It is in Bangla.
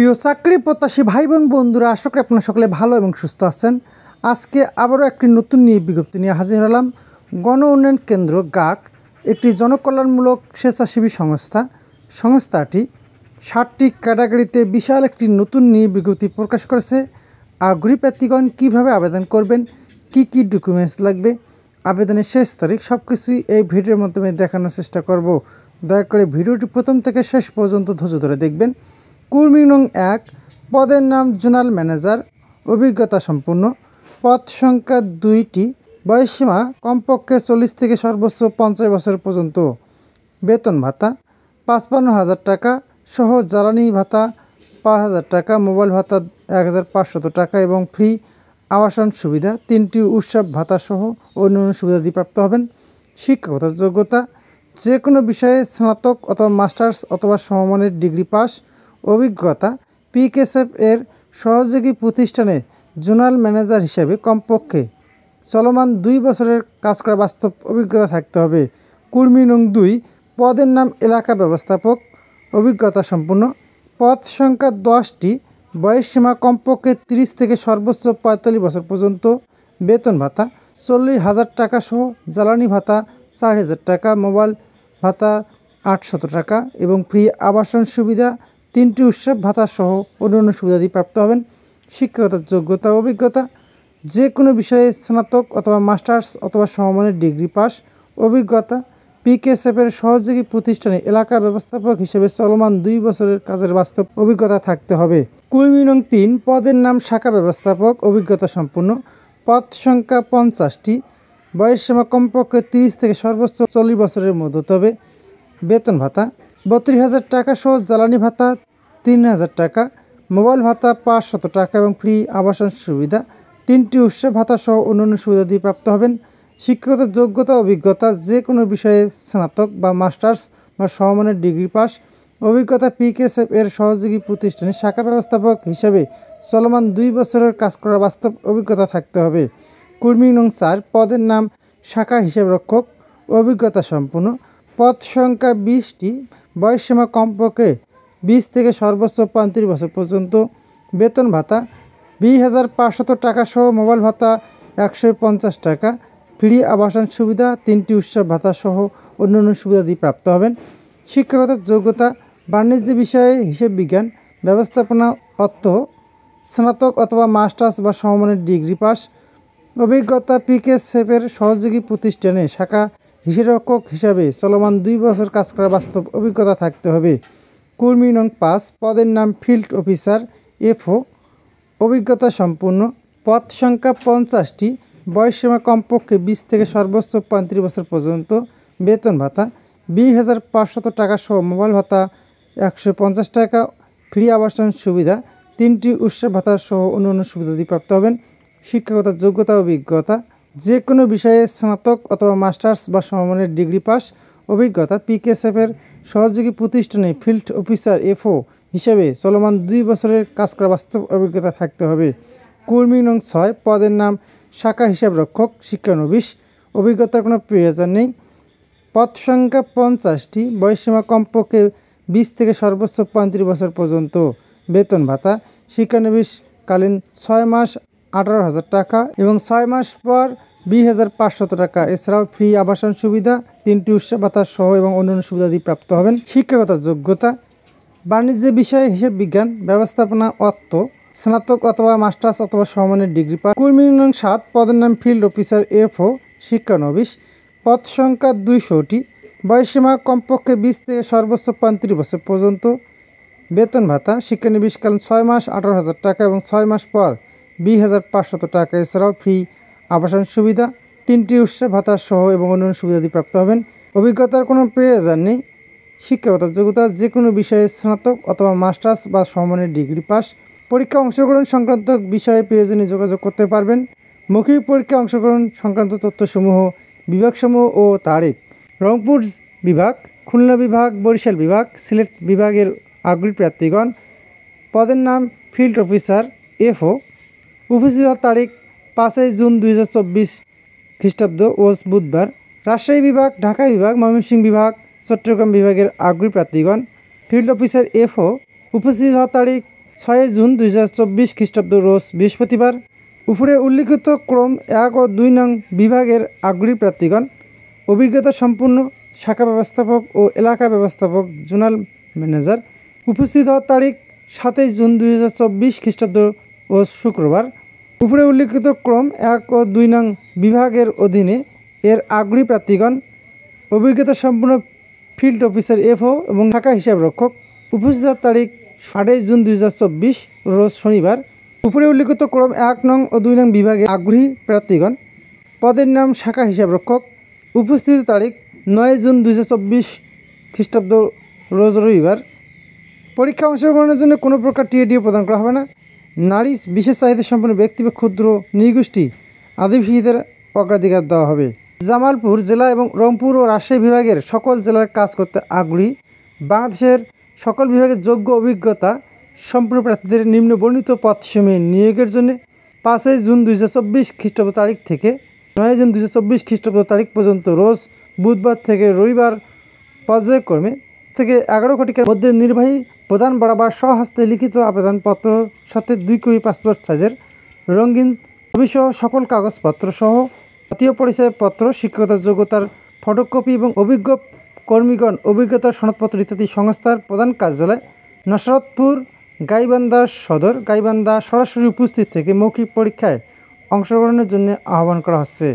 প্রিয় চাকরি প্রত্যাশী ভাই বোন বন্ধুরা, আশা করি আপনারা সকলে ভালো এবং সুস্থ আছেন। আজকে আবারও একটি নতুন নিয়োগ বিজ্ঞপ্তি নিয়ে হাজির হলাম। গণ উন্নয়ন কেন্দ্র গাক একটি জনকল্যাণমূলক স্বেচ্ছাসেবী সংস্থা। সংস্থাটি 60টি ক্যাটাগরিতে বিশাল একটি নতুন নিয়োগ বিজ্ঞপ্তি প্রকাশ করেছে। আগ্রহী প্রার্থীগণ কীভাবে আবেদন করবেন, কি কি ডকুমেন্টস লাগবে, আবেদনের শেষ তারিখ, সব কিছুই এই ভিডিওর মাধ্যমে দেখানোর চেষ্টা করব। দয়া করে ভিডিওটি প্রথম থেকে শেষ পর্যন্ত ধৈর্য ধরে দেখবেন। কর্মী নং 1, পদের নাম জোনাল ম্যানেজার, অভিজ্ঞতা সম্পূর্ণ, পদ সংখ্যা 2টি, বয়সসীমা কমপক্ষে 40 থেকে সর্বোচ্চ 50 বছর পর্যন্ত, বেতন ভাতা 55,000 টাকা সহ জ্বালানি ভাতা 5,000 টাকা, মোবাইল ভাতা 1,500 টাকা এবং ফ্রি আবাসন সুবিধা, 3টি উৎসব ভাতা সহ অন্যান্য সুবিধাদি প্রাপ্ত হবেন। শিক্ষাগত যোগ্যতা যে কোনো বিষয়ে স্নাতক অথবা মাস্টার্স অথবা সমমানের ডিগ্রি পাস। অভিজ্ঞতা পিকেএসএফ এর সহযোগী প্রতিষ্ঠানে জোনাল ম্যানেজার হিসেবে কমপক্ষে চলমান 2 বছরের কাজ করা বাস্তব অভিজ্ঞতা থাকতে হবে। কর্মী নং 2, পদের নাম এলাকা ব্যবস্থাপক, অভিজ্ঞতা সম্পূর্ণ, পদ সংখ্যা 10টি, বয়সসীমা কমপক্ষে 30 থেকে সর্বোচ্চ 45 বছর পর্যন্ত, বেতন ভাতা 40,000 টাকা সহ জ্বালানি ভাতা 4,000 টাকা, মোবাইল ভাতা 800 টাকা এবং ফ্রি আবাসন সুবিধা, 3টি উৎসব ভাতা সহ অন্যান্য সুবিধাদি প্রাপ্ত হবেন। শিক্ষাগত যোগ্যতা অভিজ্ঞতা যে কোনো বিষয়ে স্নাতক অথবা মাস্টার্স অথবা সমমানের ডিগ্রি পাস। অভিজ্ঞতা পিকেএসএফের সহযোগী প্রতিষ্ঠানে এলাকা ব্যবস্থাপক হিসেবে চলমান 2 বছরের কাজের বাস্তব অভিজ্ঞতা থাকতে হবে। কর্মী নং 3, পদের নাম শাখা ব্যবস্থাপক, অভিজ্ঞতা সম্পূর্ণ, পদ সংখ্যা 50টি, বয়সসীমা কমপক্ষে 30 থেকে সর্বোচ্চ 40 বছরের মধ্যে হবে, বেতন ভাতা 32,000 টাকা সহ জ্বালানি ভাতা 3,000 টাকা, মোবাইল ভাতা 500 টাকা এবং ফ্রি আবাসন সুবিধা, 3টি উৎসব ভাতা সহ অন্যান্য সুবিধা দিয়ে প্রাপ্ত হবেন। শিক্ষাগত যোগ্যতা অভিজ্ঞতা যে কোনো বিষয়ে স্নাতক বা মাস্টার্স বা সমমানের ডিগ্রি পাস। অভিজ্ঞতা পিকেএসএফ এর সহযোগী প্রতিষ্ঠানে শাখা ব্যবস্থাপক হিসেবে চলমান 2 বছরের কাজ করা বাস্তব অভিজ্ঞতা থাকতে হবে। কর্মী নং 4, পদের নাম শাখা হিসাবরক্ষক, অভিজ্ঞতা সম্পূর্ণ, পদ সংখ্যা 20টি, বয়সসীমা কমপক্ষে 20 থেকে সর্বোচ্চ 35 বছর পর্যন্ত, বেতন ভাতা 20,500 টাকা সহ মোবাইল ভাতা 150 টাকা, ফ্রি আবাসন সুবিধা, 3টি উৎসব ভাতা সহ অন্যান্য সুবিধাদি প্রাপ্ত হবেন। শিক্ষাগত যোগ্যতা বাণিজ্য বিষয়ে হিসেব বিজ্ঞান, ব্যবস্থাপনা, অর্থ, স্নাতক অথবা মাস্টার্স বা সমমানের ডিগ্রি পাস। অভিজ্ঞতা পিকেএসএফের সহযোগী প্রতিষ্ঠানে শাখা হিসাবরক্ষক হিসাবে চলমান 2 বছর কাজ করা বাস্তব অভিজ্ঞতা থাকতে হবে। কর্মী নং 5, পদের নাম ফিল্ড অফিসার এফও, অভিজ্ঞতা সম্পূর্ণ, পদ সংখ্যা 50টি, বয়সসীমা কমপক্ষে 20 থেকে সর্বোচ্চ 35 বছর পর্যন্ত, বেতন ভাতা 20,500 টাকা সহ মোবাইল ভাতা 150 টাকা, ফ্রি আবাসন সুবিধা, 3টি উৎসব ভাতা সহ অন্যান্য সুবিধাদি প্রাপ্ত হবেন। শিক্ষাগত যোগ্যতা অভিজ্ঞতা যে কোনো বিষয়ে স্নাতক অথবা মাস্টার্স বা সমমানের ডিগ্রি পাস। অভিজ্ঞতা পিকেএসএফের সহযোগী প্রতিষ্ঠানে ফিল্ড অফিসার এফও হিসেবে চলমান 2 বছরের কাজ করা বাস্তব অভিজ্ঞতা থাকতে হবে। কর্মী নং 6, পদের নাম শাখা হিসাবরক্ষক, শিক্ষানবিশ, অভিজ্ঞতার কোনো প্রয়োজন নেই, পদ সংখ্যা 50টি, বয়সসীমা কমপক্ষে 20 থেকে সর্বোচ্চ 35 বছর পর্যন্ত, বেতন ভাতা শিক্ষানবিশকালীন 6 মাস 18,000 টাকা এবং 6 মাস পর 20,500 টাকা। এছাড়াও ফ্রি আবাসন সুবিধা, 3টি উৎসব ভাতা সহ এবং অন্যান্য সুবিধাদি প্রাপ্ত হবেন। শিক্ষাগত যোগ্যতা বাণিজ্য বিষয়ে হিসাব বিজ্ঞান, ব্যবস্থাপনা, অর্থ, স্নাতক অথবা মাস্টার্স অথবা সমমানের ডিগ্রি পাস। কর্মী নং 7, পদের নাম ফিল্ড অফিসার এফও, শিক্ষানবিশ, পদ সংখ্যা 200টি, বয়সসীমা কমপক্ষে 20 থেকে সর্বোচ্চ 35 বছর পর্যন্ত, বেতন ভাতা শিক্ষানবিশকালীন 6 মাস 18,000 টাকা এবং 6 মাস পর 20,500 টাকা। এছাড়াও ফ্রি আবাসন সুবিধা, 3টি উৎসব ভাতা সহ এবং অন্যান্য সুবিধাদি প্রাপ্ত হবেন। অভিজ্ঞতার কোনো প্রয়োজন নেই। শিক্ষাগত যোগ্যতা যে কোনো বিষয়ে স্নাতক অথবা মাস্টার্স বা সমমানের ডিগ্রি পাস। পরীক্ষা অংশগ্রহণ সংক্রান্ত বিষয়ে প্রয়োজনীয় যোগাযোগ করতে পারবেন। মৌখিক পরীক্ষা অংশগ্রহণ সংক্রান্ত তথ্যসমূহ, বিভাগসমূহ ও তারিখ: রংপুর বিভাগ, খুলনা বিভাগ, বরিশাল বিভাগ, সিলেট বিভাগের আগ্রহী প্রার্থীগণ পদের নাম ফিল্ড অফিসার এফও, উপস্থিত হওয়ার তারিখ 5 জুন 2024 খ্রিস্টাব্দ ও বুধবার। রাজশাহী বিভাগ, ঢাকা বিভাগ, ময়মনসিংহ বিভাগ, চট্টগ্রাম বিভাগের আগ্রহী প্রার্থীগণ ফিল্ড অফিসার এফও, উপস্থিত হওয়ার তারিখ 6 জুন 2024 খ্রিস্টাব্দ রোজ বৃহস্পতিবার। উপরে উল্লিখিত ক্রম 1 ও 2 নং বিভাগের আগ্রহী প্রার্থীগণ অভিজ্ঞতা সম্পন্ন শাখা ব্যবস্থাপক ও এলাকা ব্যবস্থাপক জোনাল ম্যানেজার। উপস্থিত হওয়ার তারিখ 27 জুন 2024 খ্রিস্টাব্দ ও শুক্রবার। উপরে উল্লিখিত ক্রম 1 ও 2 নং বিভাগের অধীনে এর আগ্রহী প্রার্থীগণ অভিজ্ঞতা সম্পন্ন ফিল্ড অফিসার এফও এবং শাখা হিসাবরক্ষক। উপস্থিত হওয়ার তারিখ 28 জুন 2024 রোজ শনিবার। উপরে উল্লিখিত ক্রম 1 নং ও 2 নং বিভাগে আগ্রহী প্রার্থীগণ পদের নাম শাখা হিসাবরক্ষক। উপস্থিত তারিখ 9 জুন 2024 খ্রিস্টাব্দ রোজ রবিবার। পরীক্ষা অংশগ্রহণের জন্য কোনো প্রকার টিএডিও প্রদান করা হবে না। নারী, বিশেষ চাহিদা সম্পন্ন ব্যক্তি বা ক্ষুদ্র নৃগোষ্ঠী আদিবাসীদের অগ্রাধিকার দেওয়া হবে। জামালপুর জেলা এবং রংপুর ও রাজশাহী বিভাগের সকল জেলার কাজ করতে আগ্রহী বাংলাদেশের সকল বিভাগের যোগ্য অভিজ্ঞতা সম্পূর্ণ প্রার্থীদের নিম্ন বর্ণিত পদসমূহে নিয়োগের জন্য 5 জুন 2024 খ্রিস্টাব্দ তারিখ থেকে 9 জুন 2024 খ্রিস্টাব্দ তারিখ পর্যন্ত রোজ বুধবার থেকে রবিবার পর্যায়ক্রমে থেকে 11 ঘটিকার মধ্যে নির্বাহী প্রধান বরাবর স্বহস্তে লিখিত আবেদনপত্র সাথে 2 কপি পাসপোর্ট সাইজের রঙিন ছবিসহ সকল কাগজপত্র সহ জাতীয় পরিচয়পত্র, শিক্ষকতার যোগ্যতার ফটোকপি এবং অভিজ্ঞ কর্মীগণ অভিজ্ঞতার সনদপত্র ইত্যাদি সংস্থার প্রধান কার্যালয় নসরতপুর, গাইবান্ধা সদর, গাইবান্ধা সরাসরি উপস্থিত থেকে মৌখিক পরীক্ষায় অংশগ্রহণের জন্য আহ্বান করা হচ্ছে।